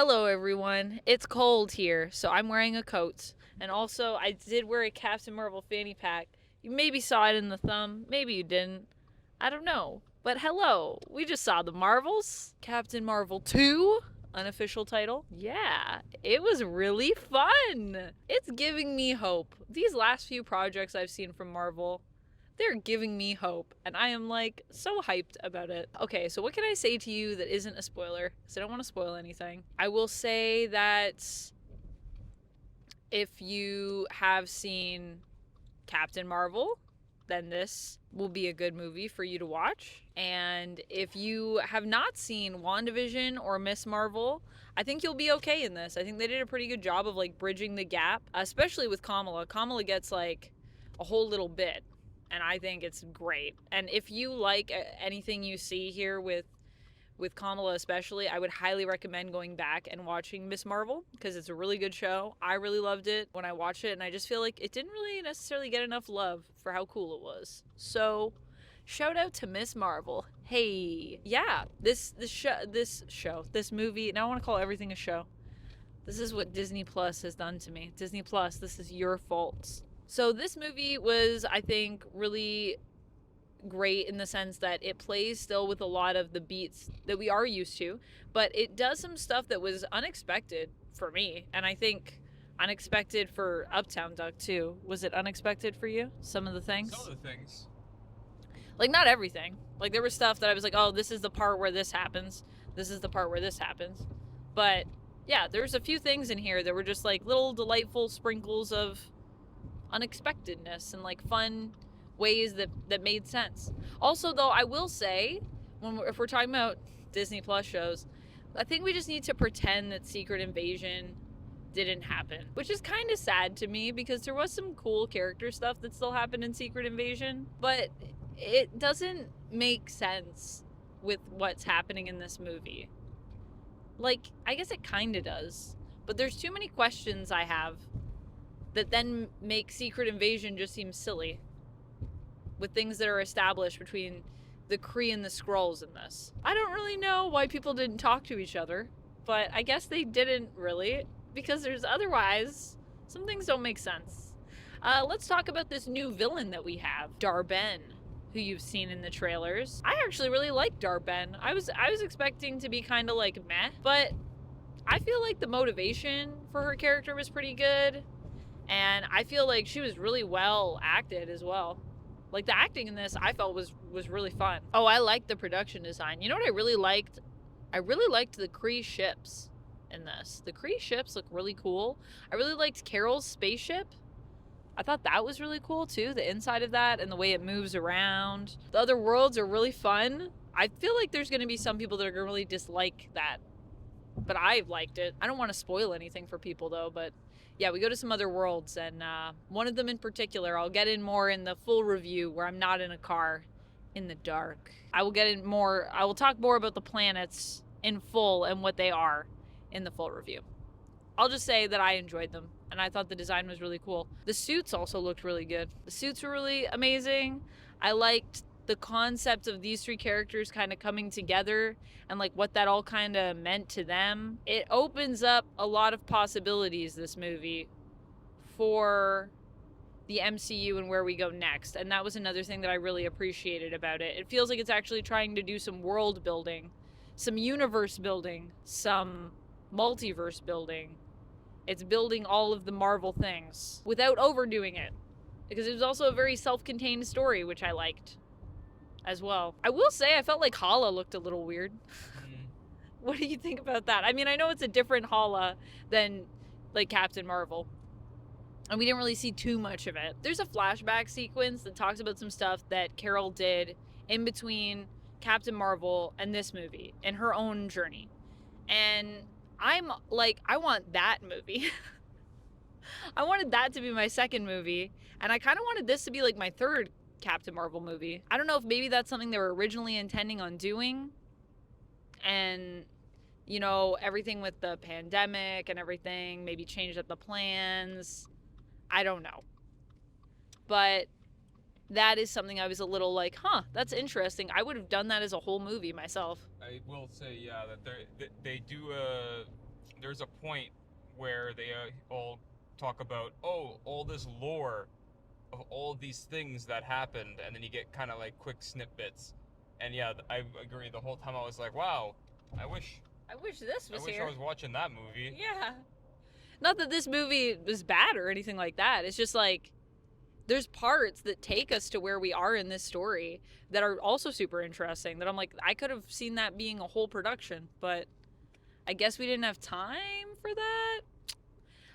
Hello everyone, it's cold here, so I'm wearing a coat. And also, I did wear a Captain Marvel fanny pack. You maybe saw it in the thumb, maybe you didn't. I don't know. But hello, we just saw the Marvels. Captain Marvel 2, unofficial title. Yeah, it was really fun. It's giving me hope. These last few projects I've seen from Marvel, they're giving me hope, and I am like so hyped about it. Okay, so what can I say to you that isn't a spoiler? Because I don't want to spoil anything. I will say that if you have seen Captain Marvel, then this will be a good movie for you to watch. And if you have not seen WandaVision or Miss Marvel, I think you'll be okay in this. I think they did a pretty good job of like bridging the gap, especially with Kamala. Kamala gets like a whole little bit, and I think it's great. And if you like anything you see here with Kamala especially, I would highly recommend going back and watching Miss Marvel because it's a really good show. I really loved it when I watched it, and I just feel like it didn't really necessarily get enough love for how cool it was. So, shout out to Miss Marvel. Hey, yeah, this movie. Now I want to call everything a show. This is what Disney Plus has done to me. Disney Plus, this is your fault. So this movie was, I think, really great in the sense that it plays still with a lot of the beats that we are used to, but it does some stuff that was unexpected for me, and I think unexpected for Uptown Duck too. Was it unexpected for you? Some of the things? Some of the things. Like, not everything. Like, there was stuff that I was like, oh, this is the part where this happens. This is the part where this happens. But, yeah, there's a few things in here that were just, like, little delightful sprinkles of unexpectedness and, like, fun ways that made sense. Also, though, I will say, if we're talking about Disney Plus shows, I think we just need to pretend that Secret Invasion didn't happen, which is kind of sad to me because there was some cool character stuff that still happened in Secret Invasion, but it doesn't make sense with what's happening in this movie. Like, I guess it kind of does, but there's too many questions I have that then make Secret Invasion just seem silly with things that are established between the Kree and the Skrulls in this. I don't really know why people didn't talk to each other, but I guess they didn't really, because there's otherwise some things don't make sense. Let's talk about this new villain that we have, Dar-Ben, who you've seen in the trailers. I actually really like Dar-Ben. I was expecting to be kind of like meh, but I feel like the motivation for her character was pretty good, and I feel like she was really well acted as well. Like, the acting in this, I felt was really fun. Oh, I liked the production design. You know what I really liked? I really liked the Kree ships in this. The Kree ships look really cool. I really liked Carol's spaceship. I thought that was really cool too, the inside of that and the way it moves around. The other worlds are really fun. I feel like there's going to be some people that are going to really dislike that, but I liked it. I don't want to spoil anything for people though, but yeah, we go to some other worlds, and one of them in particular, I'll get in more in the full review where I'm not in a car in the dark. I will talk more about the planets in full and what they are in the full review. I'll just say that I enjoyed them, and I thought the design was really cool. The suits also looked really good. The suits were really amazing. I liked the concept of these three characters kind of coming together and like what that all kind of meant to them. It opens up a lot of possibilities, this movie, for the MCU and where we go next. And that was another thing that I really appreciated about it. It feels like it's actually trying to do some world building, some universe building, some multiverse building. It's building all of the Marvel things without overdoing it, because it was also a very self-contained story, which I liked as well. I will say I felt like Hala looked a little weird. What do you think about that? I mean, I know it's a different Hala than like Captain Marvel, and we didn't really see too much of it. There's a flashback sequence that talks about some stuff that Carol did in between Captain Marvel and this movie in her own journey, and I'm like, I want that movie. I wanted that to be my second movie, and I kind of wanted this to be like my third Captain Marvel movie. I don't know if maybe that's something they were originally intending on doing, and you know, everything with the pandemic and everything maybe changed up the plans. I don't know, but that is something I was a little like, huh, that's interesting. I would have done that as a whole movie myself. I will say, yeah, that they do there's a point where they all talk about, oh, all this lore of all these things that happened, and then you get kind of like quick snippets. And yeah, I agree. The whole time I was like, wow, I wish this was here. I was watching that movie. Yeah. Not that this movie was bad or anything like that. It's just like there's parts that take us to where we are in this story that are also super interesting. That I'm like, I could have seen that being a whole production, but I guess we didn't have time for that.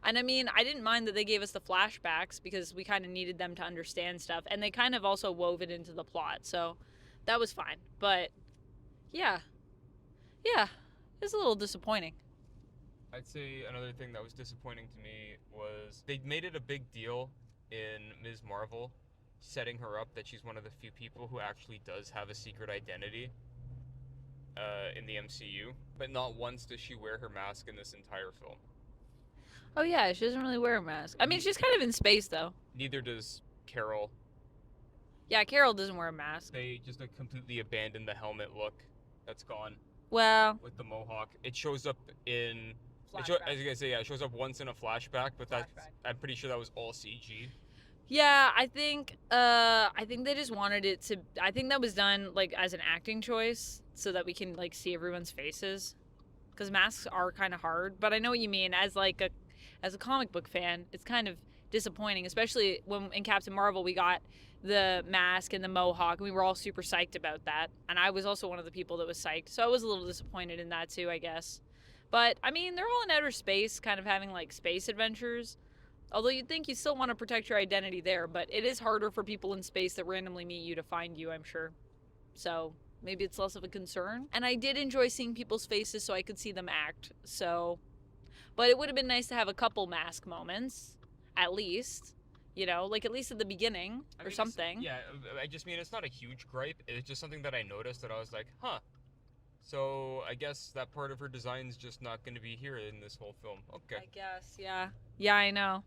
And I mean, I didn't mind that they gave us the flashbacks because we kind of needed them to understand stuff, and they kind of also wove it into the plot, so that was fine. But yeah, it's a little disappointing. I'd say another thing that was disappointing to me was they made it a big deal in Ms. Marvel, setting her up that she's one of the few people who actually does have a secret identity in the MCU, but not once does she wear her mask in this entire film. Oh yeah, she doesn't really wear a mask. I mean, she's kind of in space though. Neither does Carol. Yeah, Carol doesn't wear a mask. They just completely abandoned the helmet look. That's gone. Well, with the mohawk, it shows up in. As you guys say, yeah, it shows up once in a flashback, but I'm pretty sure that was all CG. Yeah, I think they just wanted it to. I think that was done like as an acting choice so that we can like see everyone's faces, because masks are kind of hard. But I know what you mean. As a comic book fan, it's kind of disappointing, especially when in Captain Marvel we got the mask and the mohawk, and we were all super psyched about that. And I was also one of the people that was psyched, so I was a little disappointed in that too, I guess. But I mean, they're all in outer space, kind of having like space adventures. Although you'd think you still want to protect your identity there, but it is harder for people in space that randomly meet you to find you, I'm sure. So maybe it's less of a concern. And I did enjoy seeing people's faces so I could see them act. So, but it would have been nice to have a couple mask moments, at least. You know, like at least at the beginning or something. Yeah, I just mean it's not a huge gripe. It's just something that I noticed that I was like, huh. So I guess that part of her design's just not going to be here in this whole film. Okay. I guess, yeah. Yeah, I know.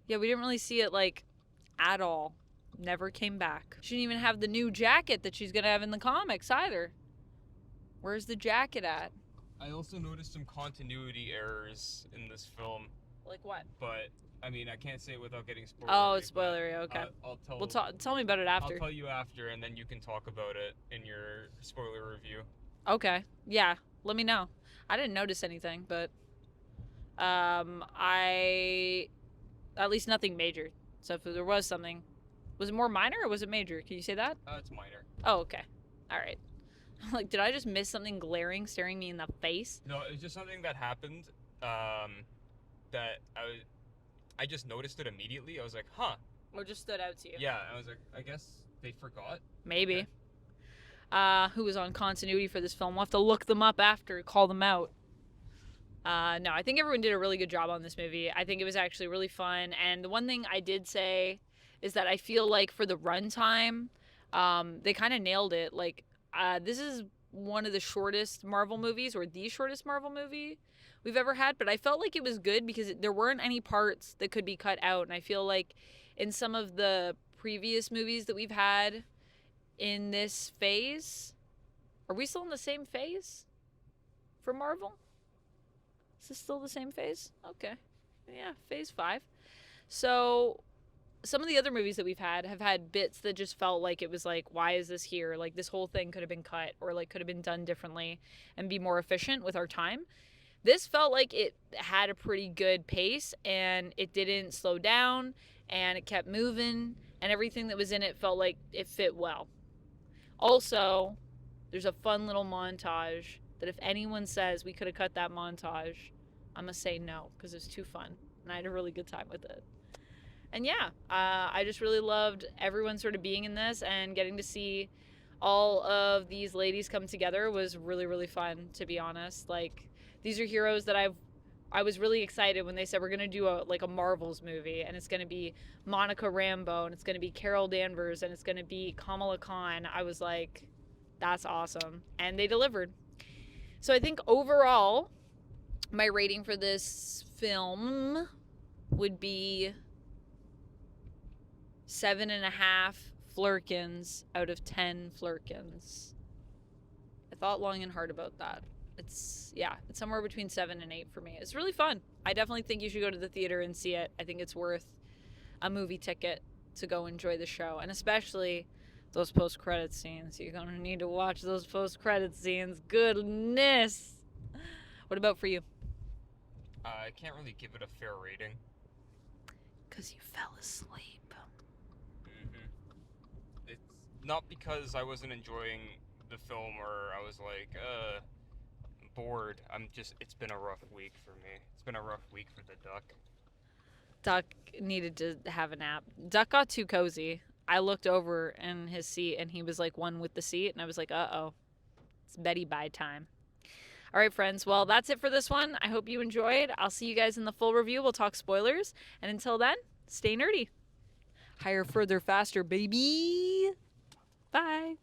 Yeah, we didn't really see it, like, at all. Never came back. She didn't even have the new jacket that she's gonna have in the comics, either. Where's the jacket at? I also noticed some continuity errors in this film. Like what? But, I mean, I can't say it without getting spoiled. Oh, it's spoilery, okay. I'll tell me about it after. I'll tell you after, and then you can talk about it in your spoiler review. Okay, yeah, let me know. I didn't notice anything, but... At least nothing major. So if there was something, was it more minor or was it major? Can you say that? It's minor. Oh, okay. All right. Like, did I just miss something glaring, staring me in the face? No, it's just something that happened. That I just noticed it immediately. I was like, huh. Or just stood out to you? Yeah, I was like, I guess they forgot. Maybe. Okay. Who was on continuity for this film? We'll have to look them up after, call them out. No, I think everyone did a really good job on this movie. I think it was actually really fun. And the one thing I did say is that I feel like for the runtime, they kind of nailed it. Like, this is one of the shortest Marvel movies, or the shortest Marvel movie we've ever had. But I felt like it was good because there weren't any parts that could be cut out. And I feel like in some of the previous movies that we've had in this phase, are we still in the same phase for Marvel? Is this still the same phase? Okay. Yeah, phase 5. So some of the other movies that we've had have had bits that just felt like it was like, why is this here? Like, this whole thing could have been cut, or like could have been done differently and be more efficient with our time. This felt like it had a pretty good pace, and it didn't slow down, and it kept moving, and everything that was in it felt like it fit well. Also, there's a fun little montage that if anyone says we could have cut that montage, I'm going to say no, because it was too fun, and I had a really good time with it. And yeah, I just really loved everyone sort of being in this, and getting to see all of these ladies come together was really, really fun, to be honest. Like, these are heroes that I was really excited when they said we're going to do a Marvels movie, and it's going to be Monica Rambeau, and it's going to be Carol Danvers, and it's going to be Kamala Khan. I was like, that's awesome. And they delivered. So I think overall, my rating for this film would be 7.5 flirkins out of 10 flirkins. I thought long and hard about that. It's somewhere between 7 and 8 for me. It's really fun. I definitely think you should go to the theater and see it. I think it's worth a movie ticket to go enjoy the show, and especially those post-credit scenes. You're gonna need to watch those post-credit scenes. Goodness. What about for you? I can't really give it a fair rating. Because you fell asleep. It's not because I wasn't enjoying the film or I was like, bored. It's been a rough week for me. It's been a rough week for the duck. Duck needed to have a nap. Duck got too cozy. I looked over in his seat and he was like one with the seat, and I was like, uh-oh. It's Betty bye time. All right, friends. Well, that's it for this one. I hope you enjoyed. I'll see you guys in the full review. We'll talk spoilers. And until then, stay nerdy. Higher, further, faster, baby. Bye.